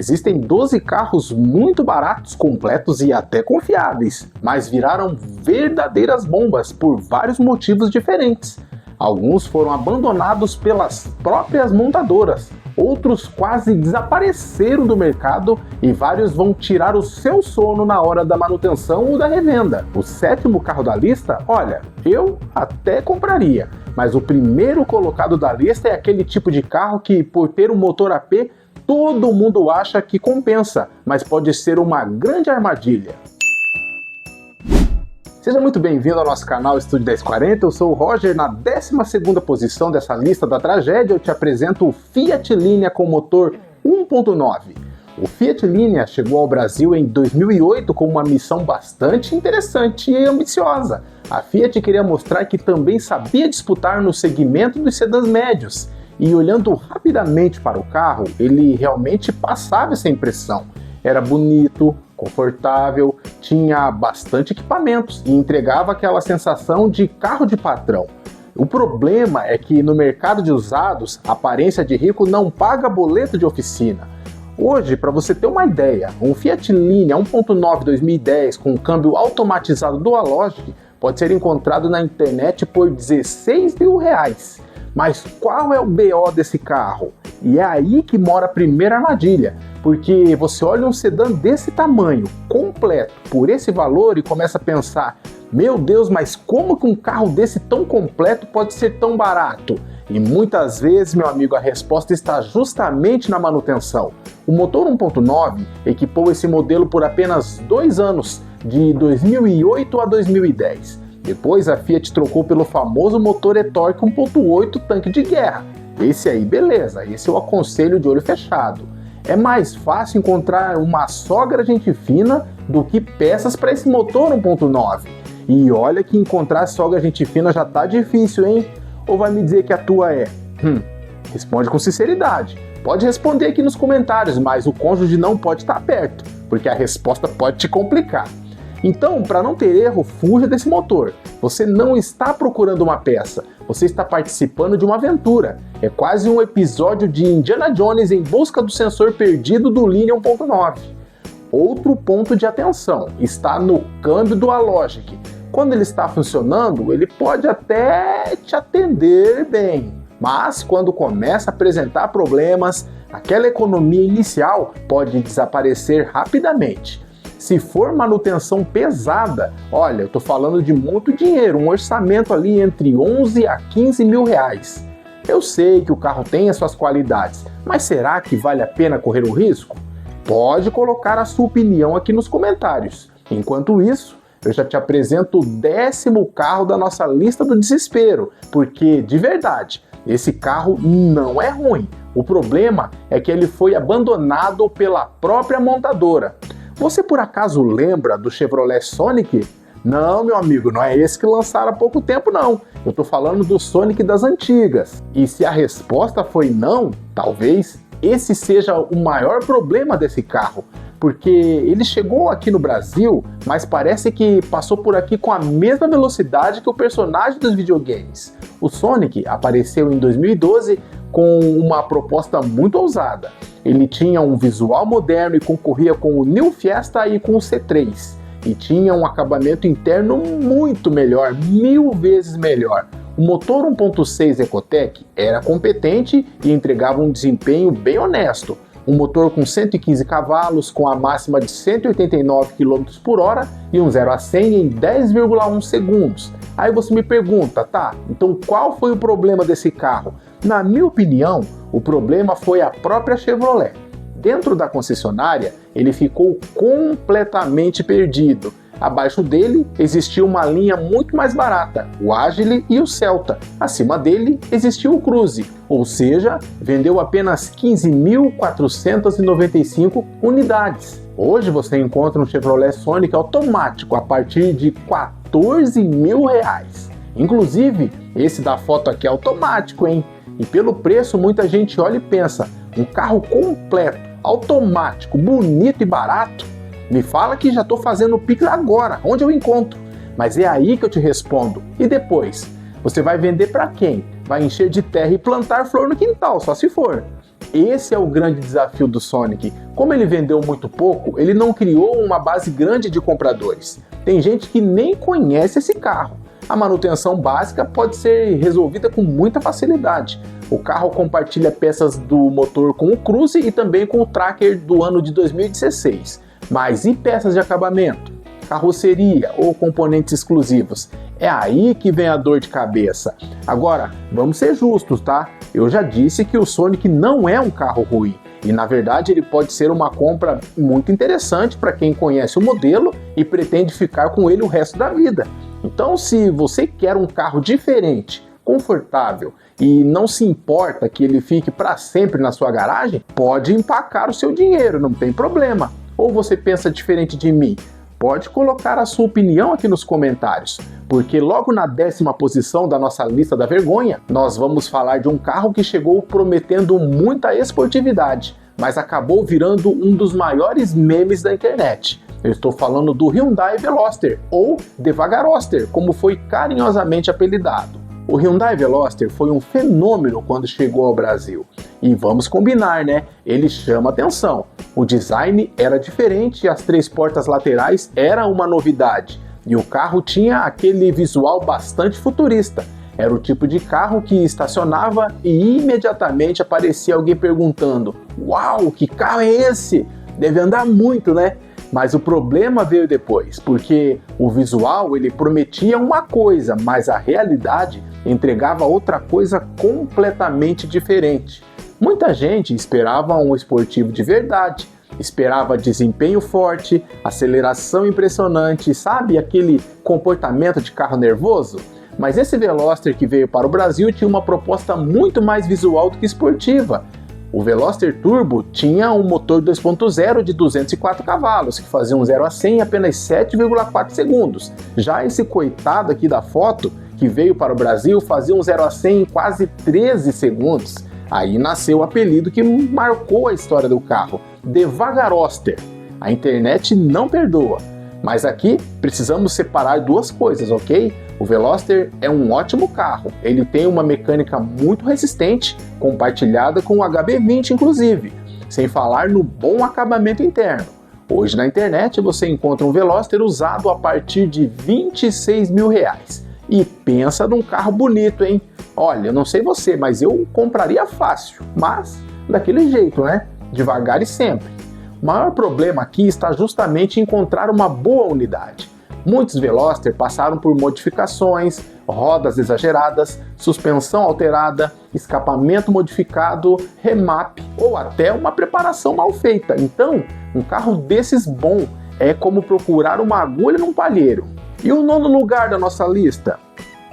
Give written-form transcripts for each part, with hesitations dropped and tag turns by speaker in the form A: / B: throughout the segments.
A: Existem 12 carros muito baratos, completos e até confiáveis, mas viraram verdadeiras bombas por vários motivos diferentes. Alguns foram abandonados pelas próprias montadoras, outros quase desapareceram do mercado e vários vão tirar o seu sono na hora da manutenção ou da revenda. O sétimo carro da lista, olha, eu até compraria, mas o primeiro colocado da lista é aquele tipo de carro que, por ter um motor AP, todo mundo acha que compensa, mas pode ser uma grande armadilha. Seja muito bem-vindo ao nosso canal Estúdio 1040, eu sou o Roger. Na 12ª posição dessa lista da tragédia eu te apresento o Fiat Linea com motor 1.9. O Fiat Linea chegou ao Brasil em 2008 com uma missão bastante interessante e ambiciosa. A Fiat queria mostrar que também sabia disputar no segmento dos sedãs médios. E olhando rapidamente para o carro, ele realmente passava essa impressão. Era bonito, confortável, tinha bastante equipamentos e entregava aquela sensação de carro de patrão. O problema é que no mercado de usados, a aparência de rico não paga boleto de oficina. Hoje, para você ter uma ideia, um Fiat Linea 1.9 2010 com câmbio automatizado Dualogic pode ser encontrado na internet por R$16 mil. Mas qual é o BO desse carro? E é aí que mora a primeira armadilha, porque você olha um sedã desse tamanho, completo, por esse valor e começa a pensar, meu Deus, mas como que um carro desse tão completo pode ser tão barato? E muitas vezes, meu amigo, a resposta está justamente na manutenção. O motor 1.9 equipou esse modelo por apenas 2 anos, de 2008 a 2010. Depois a Fiat trocou pelo famoso motor e-torque 1.8 tanque de guerra. Esse aí, beleza, esse eu aconselho de olho fechado. É mais fácil encontrar uma sogra gente fina do que peças para esse motor 1.9. E olha que encontrar sogra gente fina já tá difícil, hein? Ou vai me dizer que a tua é? Responde com sinceridade. Pode responder aqui nos comentários, mas o cônjuge não pode estar perto, porque a resposta pode te complicar. Então, para não ter erro, fuja desse motor. Você não está procurando uma peça, você está participando de uma aventura. É quase um episódio de Indiana Jones em busca do sensor perdido do Linea 1.9. Outro ponto de atenção está no câmbio Dualogic. Quando ele está funcionando, ele pode até te atender bem, mas quando começa a apresentar problemas, aquela economia inicial pode desaparecer rapidamente. Se for manutenção pesada, olha, eu tô falando de muito dinheiro, um orçamento ali entre 11 a 15 mil reais. Eu sei que o carro tem as suas qualidades, mas será que vale a pena correr o risco? Pode colocar a sua opinião aqui nos comentários. Enquanto isso, eu já te apresento o 10º carro da nossa lista do desespero, porque, de verdade, esse carro não é ruim. O problema é que ele foi abandonado pela própria montadora. Você por acaso lembra do Chevrolet Sonic? Não, meu amigo, não é esse que lançaram há pouco tempo não. Eu tô falando do Sonic das antigas. E se a resposta foi não, talvez esse seja o maior problema desse carro. Porque ele chegou aqui no Brasil, mas parece que passou por aqui com a mesma velocidade que o personagem dos videogames. O Sonic apareceu em 2012 com uma proposta muito ousada. Ele tinha um visual moderno e concorria com o New Fiesta e com o C3. E tinha um acabamento interno muito melhor, 1000 vezes melhor. O motor 1.6 Ecotec era competente e entregava um desempenho bem honesto. Um motor com 115 cavalos, com a máxima de 189 km por hora e um 0 a 100 em 10,1 segundos. Aí você me pergunta, tá, então qual foi o problema desse carro? Na minha opinião, o problema foi a própria Chevrolet. Dentro da concessionária, ele ficou completamente perdido. Abaixo dele existia uma linha muito mais barata, o Agile e o Celta. Acima dele existia o Cruze, ou seja, vendeu apenas 15.495 unidades. Hoje você encontra um Chevrolet Sonic automático a partir de R$14 mil. Inclusive, esse da foto aqui é automático, hein? E pelo preço muita gente olha e pensa, um carro completo, automático, bonito e barato? Me fala que já estou fazendo o Pix agora, onde eu encontro? Mas é aí que eu te respondo. E depois? Você vai vender para quem? Vai encher de terra e plantar flor no quintal, só se for. Esse é o grande desafio do Sonic. Como ele vendeu muito pouco, ele não criou uma base grande de compradores. Tem gente que nem conhece esse carro. A manutenção básica pode ser resolvida com muita facilidade. O carro compartilha peças do motor com o Cruze e também com o Tracker do ano de 2016. Mas e peças de acabamento, carroceria ou componentes exclusivos? É aí que vem a dor de cabeça. Agora, vamos ser justos, tá? Eu já disse que o Sonic não é um carro ruim. E na verdade ele pode ser uma compra muito interessante para quem conhece o modelo e pretende ficar com ele o resto da vida. Então, se você quer um carro diferente, confortável e não se importa que ele fique para sempre na sua garagem, pode empacar o seu dinheiro, não tem problema. Ou você pensa diferente de mim? Pode colocar a sua opinião aqui nos comentários, porque logo na 10ª posição da nossa lista da vergonha, nós vamos falar de um carro que chegou prometendo muita esportividade, mas acabou virando um dos maiores memes da internet. Eu estou falando do Hyundai Veloster, ou Devagaroster, como foi carinhosamente apelidado. O Hyundai Veloster foi um fenômeno quando chegou ao Brasil. E vamos combinar, né? Ele chama atenção. O design era diferente e as 3 portas laterais eram uma novidade. E o carro tinha aquele visual bastante futurista. Era o tipo de carro que estacionava e imediatamente aparecia alguém perguntando: "Uau, que carro é esse? Deve andar muito, né?" Mas o problema veio depois, porque o visual ele prometia uma coisa, mas a realidade entregava outra coisa completamente diferente. Muita gente esperava um esportivo de verdade, esperava desempenho forte, aceleração impressionante, sabe aquele comportamento de carro nervoso? Mas esse Veloster que veio para o Brasil tinha uma proposta muito mais visual do que esportiva. O Veloster Turbo tinha um motor 2.0 de 204 cavalos, que fazia um 0 a 100 em apenas 7,4 segundos. Já esse coitado aqui da foto, que veio para o Brasil, fazia um 0 a 100 em quase 13 segundos. Aí nasceu o apelido que marcou a história do carro, Devagaroster. A internet não perdoa. Mas aqui precisamos separar duas coisas, ok? O Veloster é um ótimo carro, ele tem uma mecânica muito resistente, compartilhada com o HB20 inclusive, sem falar no bom acabamento interno. Hoje na internet você encontra um Veloster usado a partir de R$26 mil. E pensa num carro bonito, hein? Olha, eu não sei você, mas eu compraria fácil, mas daquele jeito, né? Devagar e sempre. O maior problema aqui está justamente em encontrar uma boa unidade. Muitos Veloster passaram por modificações, rodas exageradas, suspensão alterada, escapamento modificado, remap ou até uma preparação mal feita. Então, um carro desses bom é como procurar uma agulha num palheiro. E o 9º lugar da nossa lista?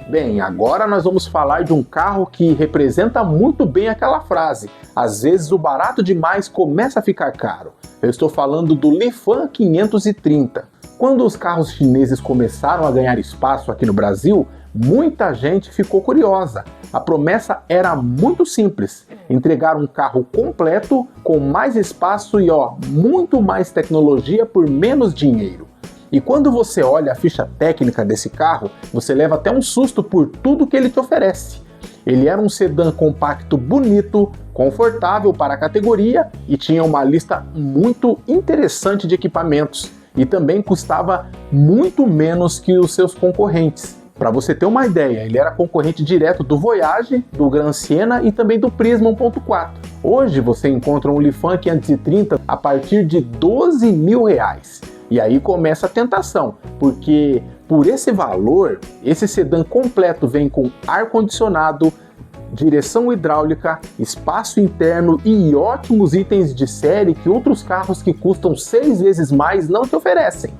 A: Bem, agora nós vamos falar de um carro que representa muito bem aquela frase: às vezes o barato demais começa a ficar caro. Eu estou falando do Lifan 530. Quando os carros chineses começaram a ganhar espaço aqui no Brasil, muita gente ficou curiosa. A promessa era muito simples: entregar um carro completo, com mais espaço e muito mais tecnologia por menos dinheiro. E quando você olha a ficha técnica desse carro, você leva até um susto por tudo que ele te oferece. Ele era um sedã compacto bonito, confortável para a categoria e tinha uma lista muito interessante de equipamentos. E também custava muito menos que os seus concorrentes. Para você ter uma ideia, ele era concorrente direto do Voyage, do Gran Siena e também do Prisma 1.4. Hoje você encontra um Lifan 530 a partir de R$12 mil. E aí começa a tentação, porque por esse valor, esse sedã completo vem com ar-condicionado, direção hidráulica, espaço interno e ótimos itens de série que outros carros que custam 6 vezes mais não te oferecem.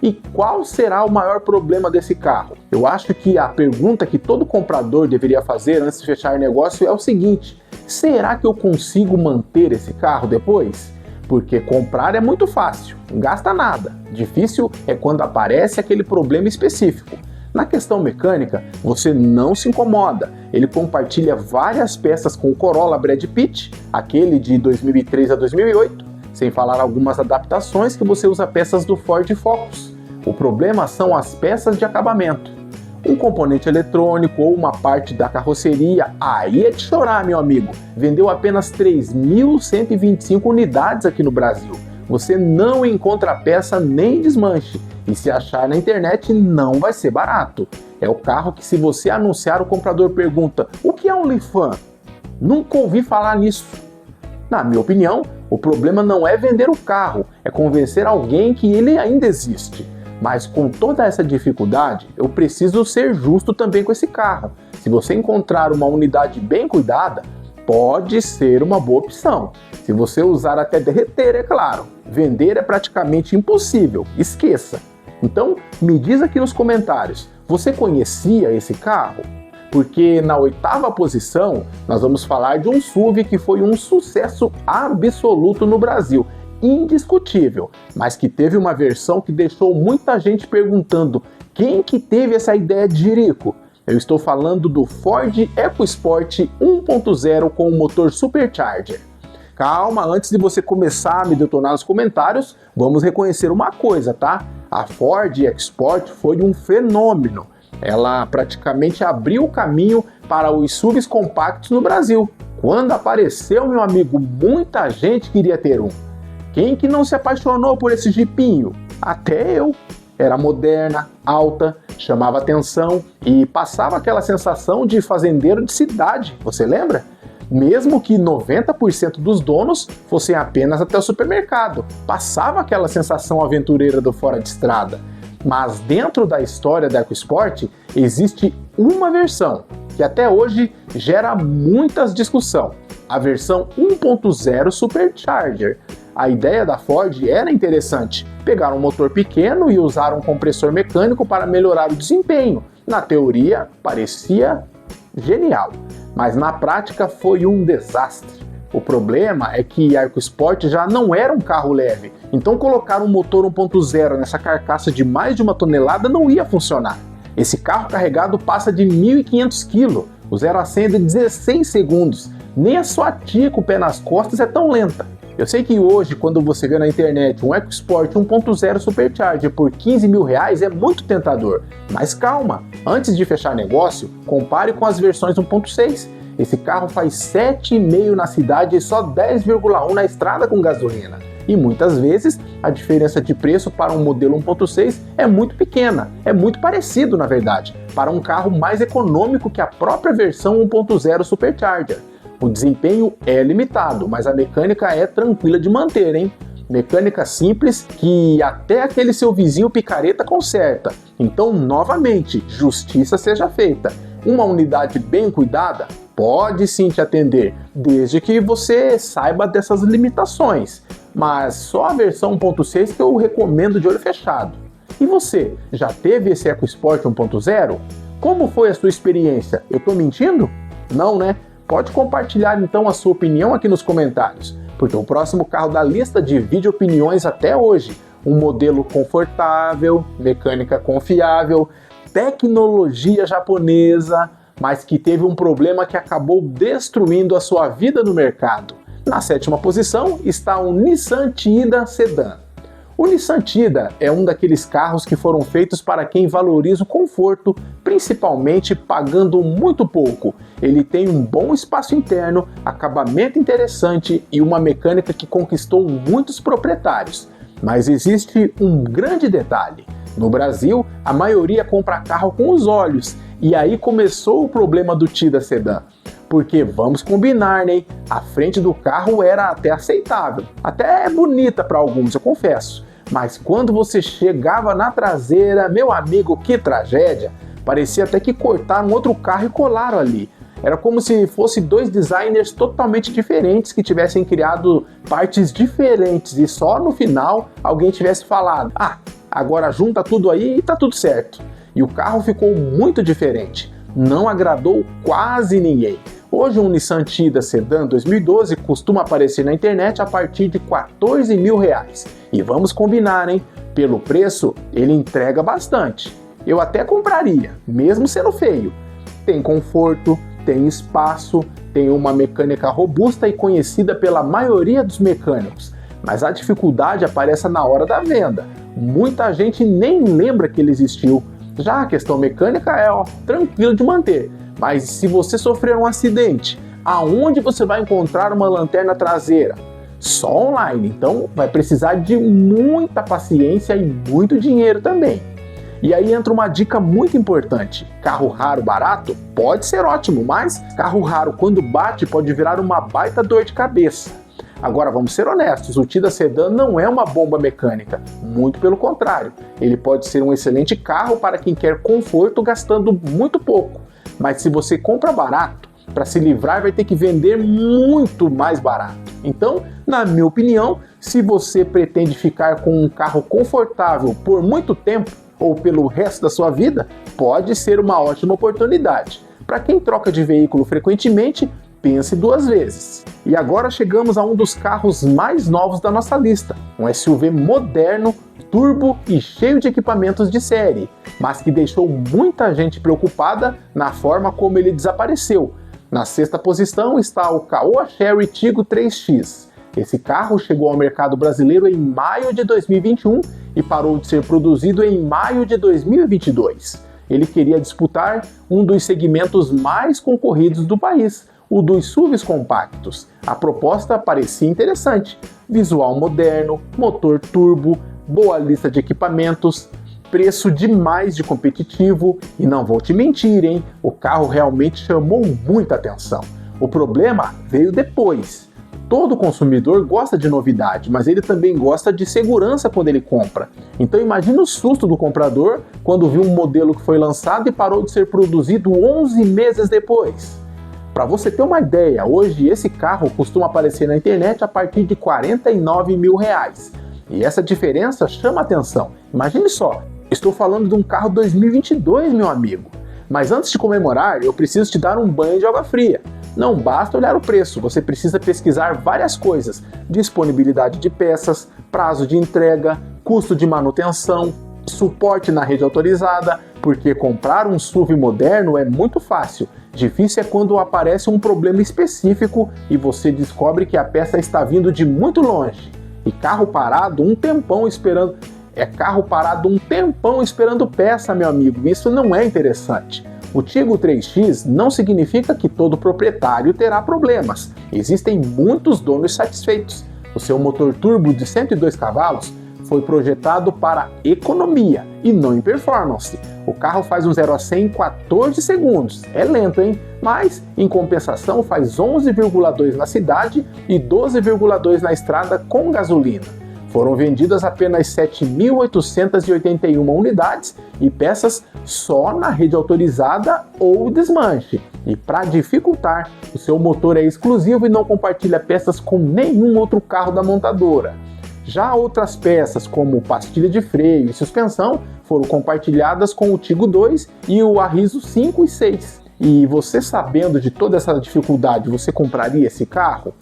A: E qual será o maior problema desse carro? Eu acho que a pergunta que todo comprador deveria fazer antes de fechar negócio é o seguinte: será que eu consigo manter esse carro depois? Porque comprar é muito fácil, não gasta nada. Difícil é quando aparece aquele problema específico. Na questão mecânica, você não se incomoda. Ele compartilha várias peças com o Corolla Brad Pitt, aquele de 2003 a 2008, sem falar algumas adaptações que você usa peças do Ford Focus. O problema são as peças de acabamento. Um componente eletrônico ou uma parte da carroceria, aí é de chorar, meu amigo. Vendeu apenas 3.125 unidades aqui no Brasil. Você não encontra a peça nem desmanche. E se achar na internet, não vai ser barato. É o carro que, se você anunciar, o comprador pergunta: o que é um Lifan? Nunca ouvi falar nisso. Na minha opinião, o problema não é vender o carro, é convencer alguém que ele ainda existe. Mas com toda essa dificuldade, eu preciso ser justo também com esse carro. Se você encontrar uma unidade bem cuidada, pode ser uma boa opção. Se você usar até derreter, é claro. Vender é praticamente impossível, esqueça. Então, me diz aqui nos comentários, você conhecia esse carro? Porque na 8ª posição, nós vamos falar de um SUV que foi um sucesso absoluto no Brasil, indiscutível, mas que teve uma versão que deixou muita gente perguntando: quem que teve essa ideia de jirico? Eu estou falando do Ford EcoSport 1.0 com o motor Supercharger. Calma, antes de você começar a me detonar nos comentários, vamos reconhecer uma coisa, tá? A Ford EcoSport foi um fenômeno. Ela praticamente abriu o caminho para os SUVs compactos no Brasil. Quando apareceu, meu amigo, muita gente queria ter um. Quem que não se apaixonou por esse jipinho? Até eu. Era moderna, alta, chamava atenção e passava aquela sensação de fazendeiro de cidade, você lembra? Mesmo que 90% dos donos fossem apenas até o supermercado, passava aquela sensação aventureira do fora de estrada. Mas dentro da história da EcoSport existe uma versão que até hoje gera muitas discussões, a versão 1.0 Supercharger. A ideia da Ford era interessante, pegar um motor pequeno e usar um compressor mecânico para melhorar o desempenho. Na teoria, parecia genial, mas na prática foi um desastre. O problema é que a EcoSport já não era um carro leve, então colocar um motor 1.0 nessa carcaça de mais de 1 tonelada não ia funcionar. Esse carro carregado passa de 1.500 kg, o 0 a 100 é de 16 segundos, nem a sua tia com o pé nas costas é tão lenta. Eu sei que hoje, quando você vê na internet um EcoSport 1.0 Supercharger por 15 mil reais, é muito tentador. Mas calma, antes de fechar negócio, compare com as versões 1.6. Esse carro faz 7,5 na cidade e só 10,1 na estrada com gasolina. E muitas vezes a diferença de preço para um modelo 1.6 é muito pequena, é muito parecido na verdade, para um carro mais econômico que a própria versão 1.0 Supercharger. O desempenho é limitado, mas a mecânica é tranquila de manter, hein? Mecânica simples que até aquele seu vizinho picareta conserta. Então, novamente, justiça seja feita. Uma unidade bem cuidada pode sim te atender, desde que você saiba dessas limitações. Mas só a versão 1.6 que eu recomendo de olho fechado. E você, já teve esse EcoSport 1.0? Como foi a sua experiência? Eu tô mentindo? Não, né? Pode compartilhar então a sua opinião aqui nos comentários, porque o próximo carro da lista divide opiniões até hoje. Um modelo confortável, mecânica confiável, tecnologia japonesa, mas que teve um problema que acabou destruindo a sua vida no mercado. Na 7ª posição está o Nissan Tiida Sedan. O Nissan Tiida é um daqueles carros que foram feitos para quem valoriza o conforto, principalmente pagando muito pouco. Ele tem um bom espaço interno, acabamento interessante e uma mecânica que conquistou muitos proprietários. Mas existe um grande detalhe. No Brasil, a maioria compra carro com os olhos, e aí começou o problema do Tiida Sedan. Porque vamos combinar, né? A frente do carro era até aceitável, até bonita para alguns, eu confesso. Mas quando você chegava na traseira, meu amigo, que tragédia! Parecia até que cortaram outro carro e colaram ali. Era como se fossem dois designers totalmente diferentes que tivessem criado partes diferentes e só no final alguém tivesse falado: ah, agora junta tudo aí e tá tudo certo. E o carro ficou muito diferente, não agradou quase ninguém. Hoje um Nissan Tiida Sedan 2012 costuma aparecer na internet a partir de 14 mil reais. E vamos combinar, hein? Pelo preço, ele entrega bastante. Eu até compraria, mesmo sendo feio. Tem conforto, tem espaço, tem uma mecânica robusta e conhecida pela maioria dos mecânicos. Mas a dificuldade aparece na hora da venda. Muita gente nem lembra que ele existiu. Já a questão mecânica é tranquila de manter, mas se você sofrer um acidente, aonde você vai encontrar uma lanterna traseira? Só online, então vai precisar de muita paciência e muito dinheiro também. E aí entra uma dica muito importante: carro raro barato pode ser ótimo, mas carro raro quando bate pode virar uma baita dor de cabeça. Agora vamos ser honestos, o Tida Sedan não é uma bomba mecânica, muito pelo contrário, ele pode ser um excelente carro para quem quer conforto gastando muito pouco, mas se você compra barato, para se livrar vai ter que vender muito mais barato. Então, na minha opinião, se você pretende ficar com um carro confortável por muito tempo, ou pelo resto da sua vida, pode ser uma ótima oportunidade. Para quem troca de veículo frequentemente, pense duas vezes. E agora chegamos a um dos carros mais novos da nossa lista, um SUV moderno, turbo e cheio de equipamentos de série, mas que deixou muita gente preocupada na forma como ele desapareceu. Na sexta posição está o Caoa Chery Tiggo 3X. Esse carro chegou ao mercado brasileiro em maio de 2021 e parou de ser produzido em maio de 2022. Ele queria disputar um dos segmentos mais concorridos do país, o dos SUVs compactos. A proposta parecia interessante: visual moderno, motor turbo, boa lista de equipamentos, preço demais de competitivo e não vou te mentir, hein? O carro realmente chamou muita atenção. O problema veio depois. Todo consumidor gosta de novidade, mas ele também gosta de segurança quando ele compra. Então imagine o susto do comprador quando viu um modelo que foi lançado e parou de ser produzido 11 meses depois. Para você ter uma ideia, hoje esse carro costuma aparecer na internet a partir de R$49 mil. E essa diferença chama atenção. Imagine só, estou falando de um carro 2022, meu amigo. Mas antes de comemorar, eu preciso te dar um banho de água fria. Não basta olhar o preço, você precisa pesquisar várias coisas: disponibilidade de peças, prazo de entrega, custo de manutenção, suporte na rede autorizada, porque comprar um SUV moderno é muito fácil. Difícil é quando aparece um problema específico e você descobre que a peça está vindo de muito longe. E carro parado um tempão esperando peça, meu amigo. Isso não é interessante. O Tiggo 3X não significa que todo proprietário terá problemas. Existem muitos donos satisfeitos. O seu motor turbo de 102 cavalos foi projetado para economia e não em performance. O carro faz um 0 a 100 em 14 segundos. É lento, hein? Mas, em compensação, faz 11,2 na cidade e 12,2 na estrada com gasolina. Foram vendidas apenas 7.881 unidades e peças só na rede autorizada ou desmanche. E para dificultar, o seu motor é exclusivo e não compartilha peças com nenhum outro carro da montadora. Já outras peças, como pastilha de freio e suspensão, foram compartilhadas com o Tiggo 2 e o Arriso 5 e 6. E você, sabendo de toda essa dificuldade, você compraria esse carro?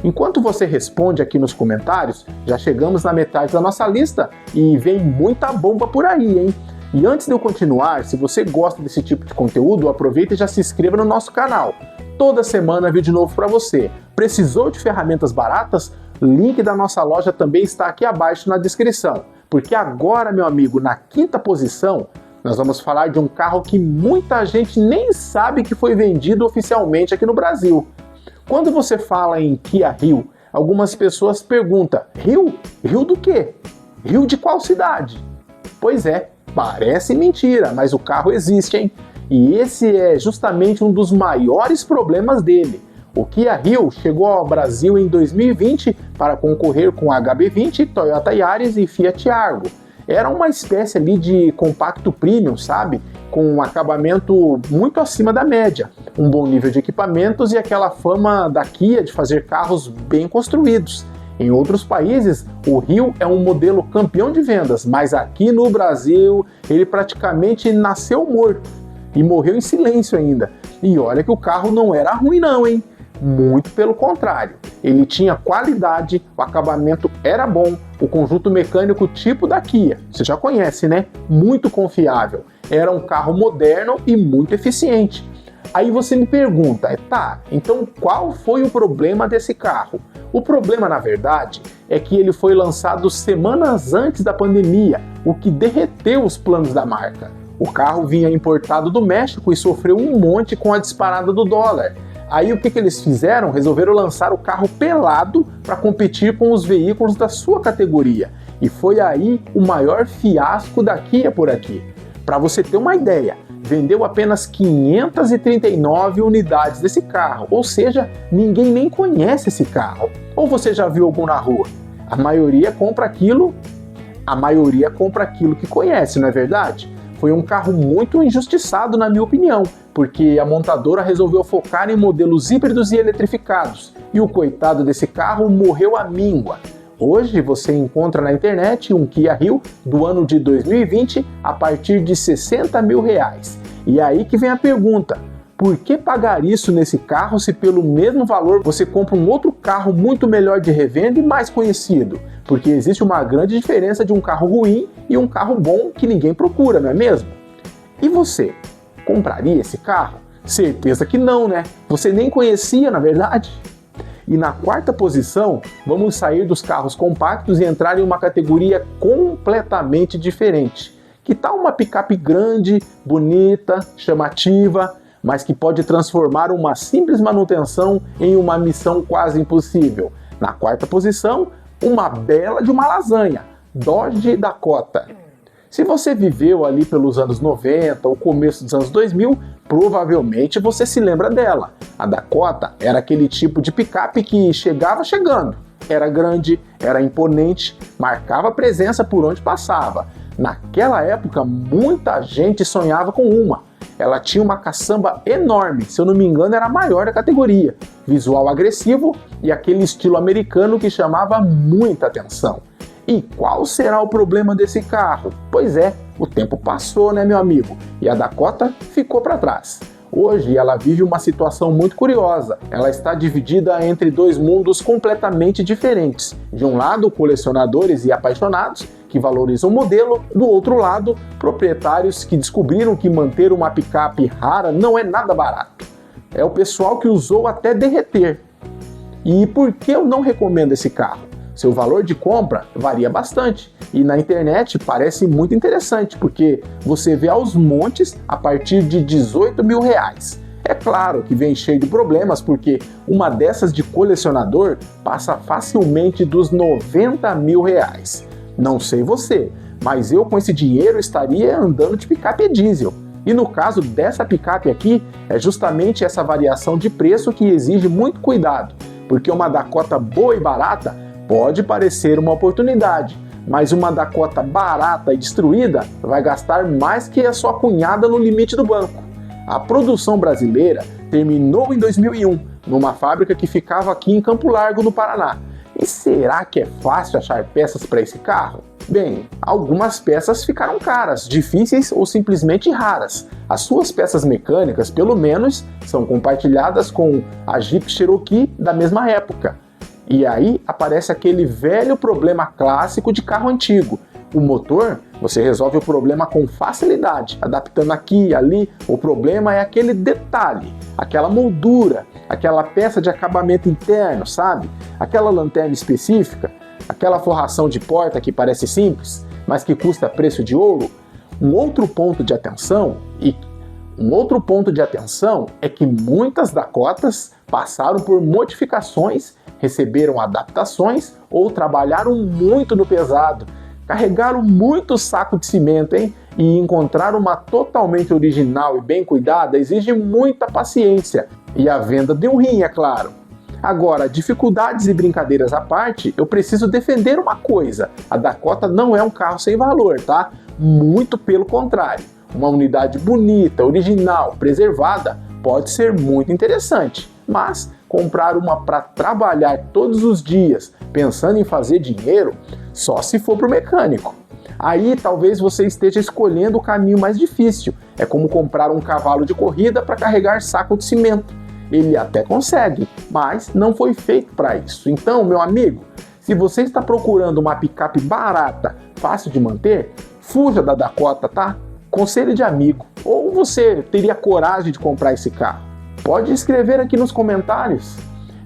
A: Enquanto você responde aqui nos comentários, já chegamos na metade da nossa lista e vem muita bomba por aí, hein? E antes de eu continuar, se você gosta desse tipo de conteúdo, aproveita e já se inscreva no nosso canal. Toda semana vídeo novo para você. Precisou de ferramentas baratas? Link da nossa loja também está aqui abaixo na descrição. Porque agora, meu amigo, na quinta posição, nós vamos falar de um carro que muita gente nem sabe que foi vendido oficialmente aqui no Brasil. Quando você fala em Kia Rio, algumas pessoas perguntam: Rio? Rio do quê? Rio de qual cidade? Pois é, parece mentira, mas o carro existe, hein? E esse é justamente um dos maiores problemas dele. O Kia Rio chegou ao Brasil em 2020 para concorrer com HB20, Toyota Yaris e Fiat Argo. Era uma espécie ali de compacto premium, sabe? Com um acabamento muito acima da média, um bom nível de equipamentos e aquela fama da Kia de fazer carros bem construídos. Em outros países, o Rio é um modelo campeão de vendas, mas aqui no Brasil ele praticamente nasceu morto e morreu em silêncio ainda. E olha que o carro não era ruim não, hein? Muito pelo contrário, ele tinha qualidade, o acabamento era bom, o conjunto mecânico tipo da Kia, você já conhece, né? Muito confiável, era um carro moderno e muito eficiente. Aí você me pergunta, tá, então qual foi o problema desse carro? O problema, na verdade, é que ele foi lançado semanas antes da pandemia, o que derreteu os planos da marca. O carro vinha importado do México e sofreu um monte com a disparada do dólar. Aí o que eles fizeram? Resolveram lançar o carro pelado para competir com os veículos da sua categoria. E foi aí o maior fiasco da Kia por aqui. Para você ter uma ideia, vendeu apenas 539 unidades desse carro, ou seja, ninguém nem conhece esse carro. Ou você já viu algum na rua? A maioria compra aquilo que conhece, não é verdade? Foi um carro muito injustiçado, na minha opinião, porque a montadora resolveu focar em modelos híbridos e eletrificados, e o coitado desse carro morreu à míngua. Hoje você encontra na internet um Kia Rio do ano de 2020 a partir de R$60 mil. E aí que vem a pergunta: por que pagar isso nesse carro se pelo mesmo valor você compra um outro carro muito melhor de revenda e mais conhecido? Porque existe uma grande diferença de um carro ruim e um carro bom que ninguém procura, não é mesmo? E você, compraria esse carro? Certeza que não, né? Você nem conhecia, na verdade? E na quarta posição, vamos sair dos carros compactos e entrar em uma categoria completamente diferente. Que tal uma picape grande, bonita, chamativa, mas que pode transformar uma simples manutenção em uma missão quase impossível? Na quarta posição, uma bela de uma lasanha, Dodge Dakota. Se você viveu ali pelos anos 90 ou começo dos anos 2000, provavelmente você se lembra dela. A Dakota era aquele tipo de picape que chegava chegando. Era grande, era imponente, marcava presença por onde passava. Naquela época, muita gente sonhava com uma. Ela tinha uma caçamba enorme, se eu não me engano era a maior da categoria. Visual agressivo e aquele estilo americano que chamava muita atenção. E qual será o problema desse carro? Pois é, o tempo passou, né, meu amigo? E a Dakota ficou para trás. Hoje ela vive uma situação muito curiosa. Ela está dividida entre dois mundos completamente diferentes. De um lado, colecionadores e apaixonados que valorizam o modelo, do outro lado, proprietários que descobriram que manter uma picape rara não é nada barato. É o pessoal que usou até derreter. E por que eu não recomendo esse carro? Seu valor de compra varia bastante e na internet parece muito interessante porque você vê aos montes a partir de R$18 mil. É claro que vem cheio de problemas porque uma dessas de colecionador passa facilmente dos R$90 mil. Não sei você, mas eu com esse dinheiro estaria andando de picape diesel. E no caso dessa picape aqui, é justamente essa variação de preço que exige muito cuidado, porque uma Dakota boa e barata pode parecer uma oportunidade, mas uma Dakota barata e destruída vai gastar mais que a sua cunhada no limite do banco. A produção brasileira terminou em 2001, numa fábrica que ficava aqui em Campo Largo, no Paraná. E será que é fácil achar peças para esse carro? Bem, algumas peças ficaram caras, difíceis ou simplesmente raras. As suas peças mecânicas, pelo menos, são compartilhadas com a Jeep Cherokee da mesma época. E aí aparece aquele velho problema clássico de carro antigo. O motor, você resolve o problema com facilidade, adaptando aqui e ali. O problema é aquele detalhe, aquela moldura, aquela peça de acabamento interno, sabe? Aquela lanterna específica, aquela forração de porta que parece simples, mas que custa preço de ouro. Um outro ponto de atenção é que muitas Dakotas passaram por modificações, receberam adaptações ou trabalharam muito no pesado, carregaram muito saco de cimento, hein? E encontrar uma totalmente original e bem cuidada exige muita paciência e a venda de um rim, é claro. Agora, dificuldades e brincadeiras à parte, eu preciso defender uma coisa: a Dakota não é um carro sem valor, tá? Muito pelo contrário. Uma unidade bonita, original, preservada pode ser muito interessante, mas comprar uma para trabalhar todos os dias pensando em fazer dinheiro, só se for para o mecânico. Aí talvez você esteja escolhendo o caminho mais difícil. É como comprar um cavalo de corrida para carregar saco de cimento. Ele até consegue, mas não foi feito para isso. Então, meu amigo, se você está procurando uma picape barata, fácil de manter, fuja da Dakota, tá? Conselho de amigo. Ou você teria coragem de comprar esse carro? Pode escrever aqui nos comentários.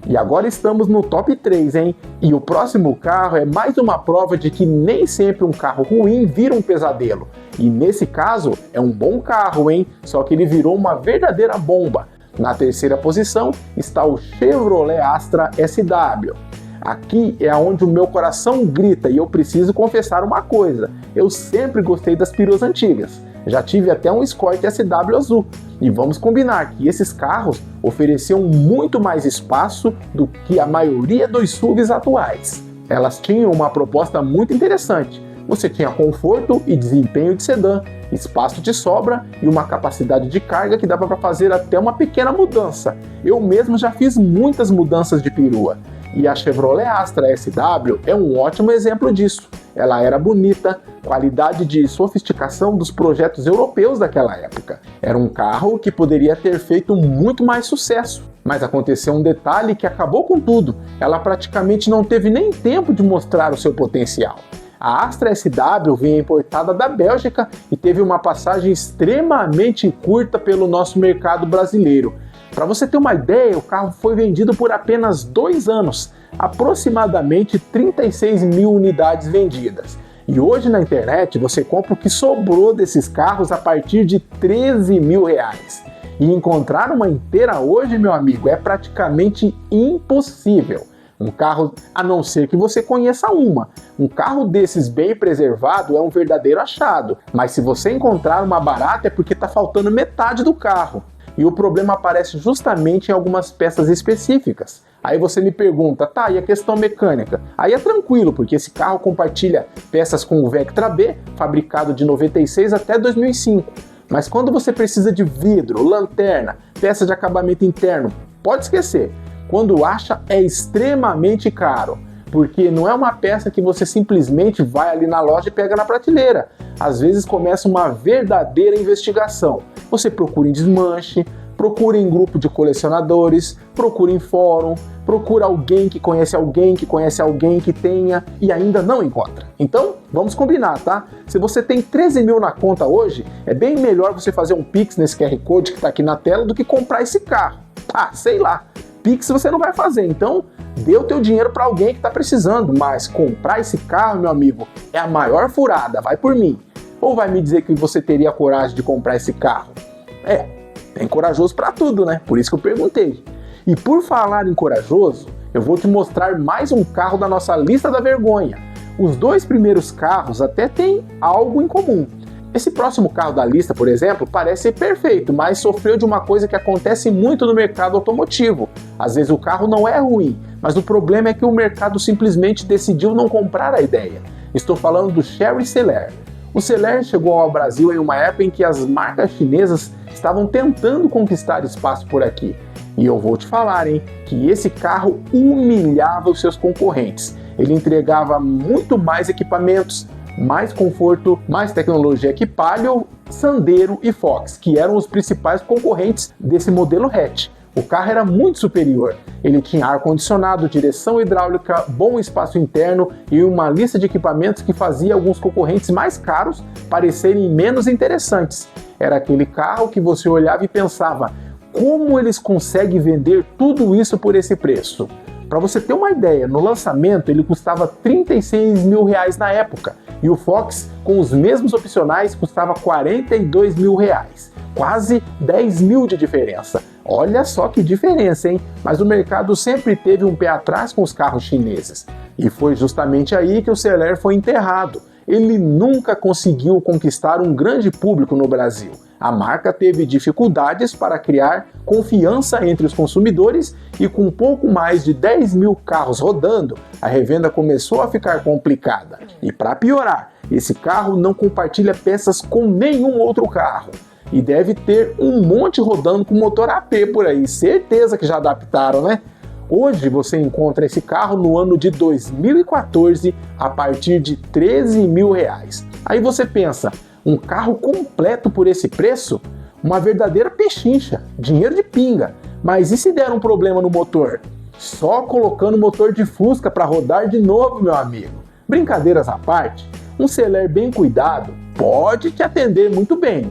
A: E agora estamos no top 3, hein? E o próximo carro é mais uma prova de que nem sempre um carro ruim vira um pesadelo. E nesse caso, é um bom carro, hein? Só que ele virou uma verdadeira bomba. Na terceira posição está o Chevrolet Astra SW. Aqui é onde o meu coração grita e eu preciso confessar uma coisa. Eu sempre gostei das perus antigas. Já tive até um Escort SW azul. E vamos combinar que esses carros ofereciam muito mais espaço do que a maioria dos SUVs atuais. Elas tinham uma proposta muito interessante. Você tinha conforto e desempenho de sedã, espaço de sobra e uma capacidade de carga que dava para fazer até uma pequena mudança. Eu mesmo já fiz muitas mudanças de perua. E a Chevrolet Astra SW é um ótimo exemplo disso. Ela era bonita, qualidade de sofisticação dos projetos europeus daquela época. Era um carro que poderia ter feito muito mais sucesso. Mas aconteceu um detalhe que acabou com tudo. Ela praticamente não teve nem tempo de mostrar o seu potencial. A Astra SW vinha importada da Bélgica e teve uma passagem extremamente curta pelo nosso mercado brasileiro. Para você ter uma ideia, o carro foi vendido por apenas 2 anos, aproximadamente 36 mil unidades vendidas. E hoje na internet você compra o que sobrou desses carros a partir de 13 mil reais. E encontrar uma inteira hoje, meu amigo, é praticamente impossível. Um carro, a não ser que você conheça uma. Um carro desses bem preservado é um verdadeiro achado, mas se você encontrar uma barata é porque está faltando metade do carro. E o problema aparece justamente em algumas peças específicas. Aí você me pergunta, tá, e a questão mecânica? Aí é tranquilo, porque esse carro compartilha peças com o Vectra B, fabricado de 96 até 2005. Mas quando você precisa de vidro, lanterna, peça de acabamento interno, pode esquecer. Quando acha, é extremamente caro, porque não é uma peça que você simplesmente vai ali na loja e pega na prateleira. Às vezes começa uma verdadeira investigação. Você procura em desmanche, procura em grupo de colecionadores, procura em fórum, procura alguém que conhece alguém que tenha e ainda não encontra. Então, vamos combinar, tá? Se você tem 13 mil na conta hoje, é bem melhor você fazer um Pix nesse QR Code que está aqui na tela do que comprar esse carro. Ah, sei lá. Pix você não vai fazer, então dê o teu dinheiro para alguém que está precisando, mas comprar esse carro, meu amigo, é a maior furada, vai por mim. Ou vai me dizer que você teria coragem de comprar esse carro? Tem corajoso para tudo, né? Por isso que eu perguntei. E por falar em corajoso, eu vou te mostrar mais um carro da nossa lista da vergonha. Os 2 primeiros carros até têm algo em comum. Esse próximo carro da lista, por exemplo, parece perfeito, mas sofreu de uma coisa que acontece muito no mercado automotivo. Às vezes o carro não é ruim, mas o problema é que o mercado simplesmente decidiu não comprar a ideia. Estou falando do Chery Celery. O Celery chegou ao Brasil em uma época em que as marcas chinesas estavam tentando conquistar espaço por aqui. E eu vou te falar, hein, que esse carro humilhava os seus concorrentes. Ele entregava muito mais equipamentos, mais conforto, mais tecnologia que Palio, Sandero e Fox, que eram os principais concorrentes desse modelo hatch. O carro era muito superior. Ele tinha ar-condicionado, direção hidráulica, bom espaço interno e uma lista de equipamentos que fazia alguns concorrentes mais caros parecerem menos interessantes. Era aquele carro que você olhava e pensava, como eles conseguem vender tudo isso por esse preço? Para você ter uma ideia, no lançamento ele custava 36 mil reais na época e o Fox, com os mesmos opcionais, custava 42 mil reais. Quase 10 mil de diferença. Olha só que diferença, hein? Mas o mercado sempre teve um pé atrás com os carros chineses. E foi justamente aí que o Celery foi enterrado. Ele nunca conseguiu conquistar um grande público no Brasil. A marca teve dificuldades para criar confiança entre os consumidores e com pouco mais de 10 mil carros rodando, a revenda começou a ficar complicada. E para piorar, esse carro não compartilha peças com nenhum outro carro. E deve ter um monte rodando com motor AP por aí, certeza que já adaptaram, né? Hoje você encontra esse carro no ano de 2014 a partir de 13 mil reais. Aí você pensa, um carro completo por esse preço? Uma verdadeira pechincha, dinheiro de pinga. Mas e se der um problema no motor? Só colocando motor de Fusca para rodar de novo, meu amigo. Brincadeiras à parte, um Celery bem cuidado pode te atender muito bem.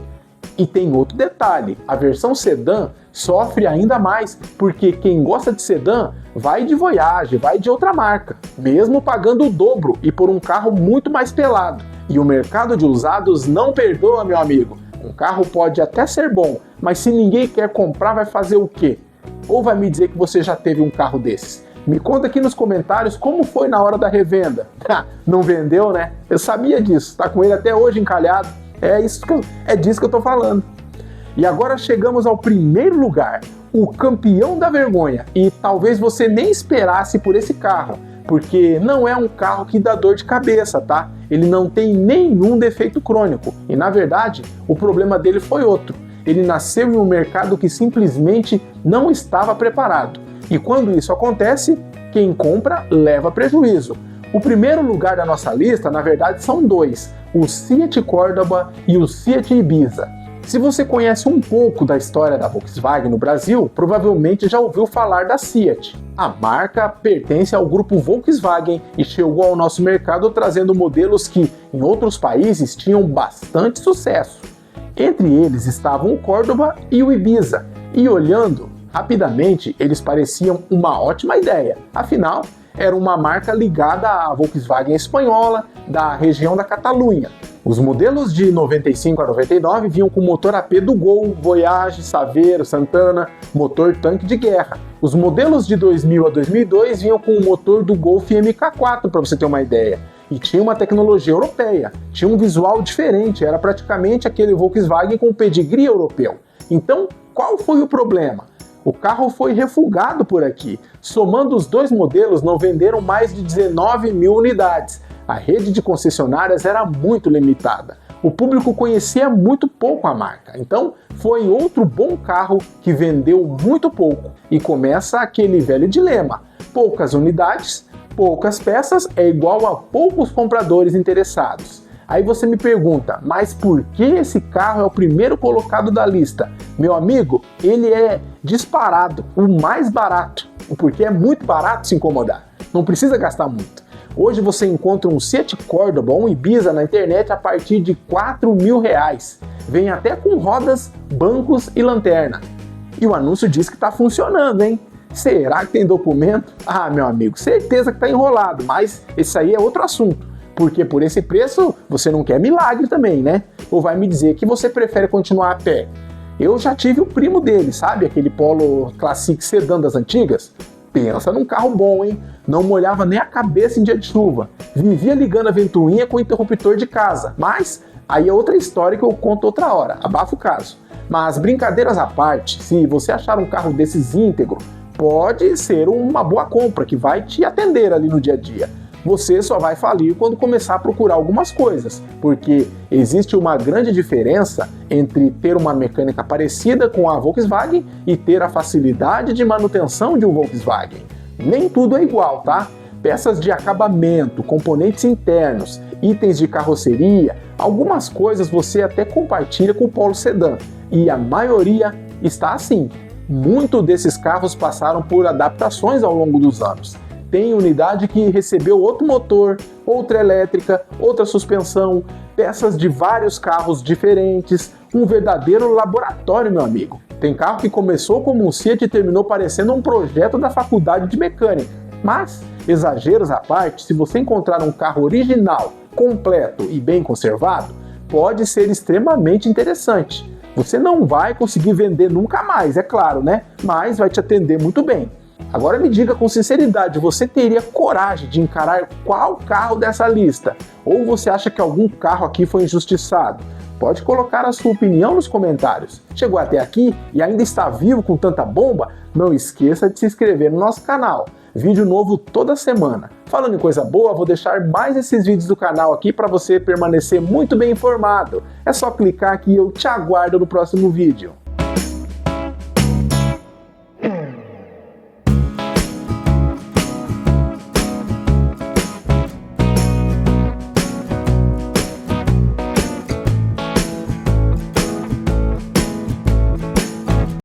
A: E tem outro detalhe, a versão sedã sofre ainda mais, porque quem gosta de sedã vai de Voyage, vai de outra marca, mesmo pagando o dobro e por um carro muito mais pelado. E o mercado de usados não perdoa, meu amigo. Um carro pode até ser bom, mas se ninguém quer comprar, vai fazer o quê? Ou vai me dizer que você já teve um carro desses? Me conta aqui nos comentários como foi na hora da revenda. Não vendeu, né? Eu sabia disso, tá com ele até hoje encalhado. É disso que eu tô falando. E agora chegamos ao primeiro lugar, o campeão da vergonha. E talvez você nem esperasse por esse carro, porque não é um carro que dá dor de cabeça, tá? Ele não tem nenhum defeito crônico. E na verdade, o problema dele foi outro. Ele nasceu em um mercado que simplesmente não estava preparado. E quando isso acontece, quem compra leva prejuízo. O primeiro lugar da nossa lista, na verdade, são dois, o Seat Córdoba e o Seat Ibiza. Se você conhece um pouco da história da Volkswagen no Brasil, provavelmente já ouviu falar da Seat. A marca pertence ao grupo Volkswagen e chegou ao nosso mercado trazendo modelos que, em outros países, tinham bastante sucesso. Entre eles estavam o Córdoba e o Ibiza, e olhando rapidamente, eles pareciam uma ótima ideia. Afinal, era uma marca ligada à Volkswagen espanhola, da região da Catalunha. Os modelos de 95 a 99 vinham com motor AP do Gol, Voyage, Saveiro, Santana, motor tanque de guerra. Os modelos de 2000 a 2002 vinham com o motor do Golf MK4, para você ter uma ideia. E tinha uma tecnologia europeia, tinha um visual diferente, era praticamente aquele Volkswagen com pedigree europeu. Então, qual foi o problema? O carro foi refugado por aqui. Somando os dois modelos, não venderam mais de 19 mil unidades. A rede de concessionárias era muito limitada. O público conhecia muito pouco a marca. Então, foi outro bom carro que vendeu muito pouco. E começa aquele velho dilema. Poucas unidades, poucas peças é igual a poucos compradores interessados. Aí você me pergunta, mas por que esse carro é o primeiro colocado da lista? Meu amigo, ele é disparado, o mais barato, porque é muito barato se incomodar, não precisa gastar muito. Hoje você encontra um Seat Córdoba ou um Ibiza na internet a partir de R$4.000. Vem até com rodas, bancos e lanterna. E o anúncio diz que está funcionando, hein? Será que tem documento? Ah, meu amigo, certeza que está enrolado, mas esse aí é outro assunto. Porque por esse preço você não quer milagre também, né? Ou vai me dizer que você prefere continuar a pé? Eu já tive o primo dele, sabe? Aquele Polo Classic Sedan das antigas. Pensa num carro bom, hein? Não molhava nem a cabeça em dia de chuva. Vivia ligando a ventoinha com o interruptor de casa. Mas aí é outra história que eu conto outra hora. Abafa o caso. Mas brincadeiras à parte, se você achar um carro desses íntegro, pode ser uma boa compra que vai te atender ali no dia a dia. Você só vai falir quando começar a procurar algumas coisas, porque existe uma grande diferença entre ter uma mecânica parecida com a Volkswagen e ter a facilidade de manutenção de um Volkswagen. Nem tudo é igual, tá? Peças de acabamento, componentes internos, itens de carroceria, algumas coisas você até compartilha com o Polo Sedan, e a maioria está assim. Muitos desses carros passaram por adaptações ao longo dos anos. Tem unidade que recebeu outro motor, outra elétrica, outra suspensão, peças de vários carros diferentes, um verdadeiro laboratório, meu amigo. Tem carro que começou como um Seat e terminou parecendo um projeto da faculdade de mecânica. Mas, exageros à parte, se você encontrar um carro original, completo e bem conservado, pode ser extremamente interessante. Você não vai conseguir vender nunca mais, é claro, né? Mas vai te atender muito bem. Agora me diga com sinceridade, você teria coragem de encarar qual carro dessa lista? Ou você acha que algum carro aqui foi injustiçado? Pode colocar a sua opinião nos comentários. Chegou até aqui e ainda está vivo com tanta bomba? Não esqueça de se inscrever no nosso canal. Vídeo novo toda semana. Falando em coisa boa, vou deixar mais esses vídeos do canal aqui para você permanecer muito bem informado. É só clicar aqui e eu te aguardo no próximo vídeo.